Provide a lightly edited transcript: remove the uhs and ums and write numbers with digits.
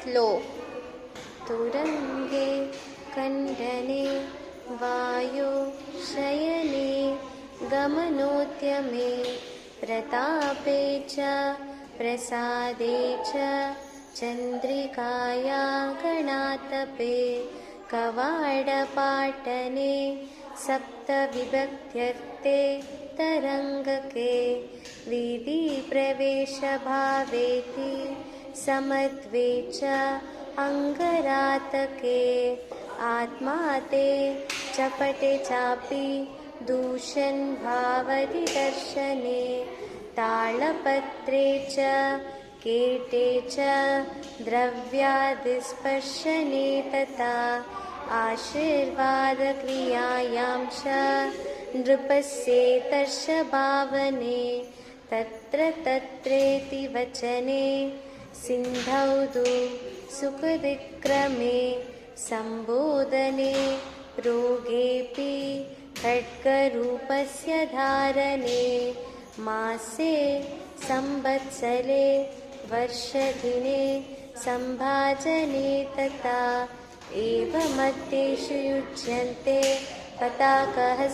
श्लोक। तुरंगे खंडने वायु शयने गमनोद्यमे प्रतापे च प्रसादे च चंद्रिकाया गणातपे कवाडपाटने सप्तविभक्त्यर्थे तरंगके वीधि प्रवेश भावेति समत्वे च अंगरातके आत्मा ते चपटे चापि दूषण भावति दर्शने तालपत्रे च कीटे च द्रव्यादिस्पर्शने तथा आशीर्वाद क्रियायां च नृपस्येतर्ष भावने तत्र तत्रेति वचने सिन्धौ दु सुखविक्रमे संबोधने रोगेऽपि खड्गरूपस्य धारणे मासे संवत्सरे वर्षदिने संभाजने तथा एवमत्येषु युज्यन्ते पताकहस्तभावनः।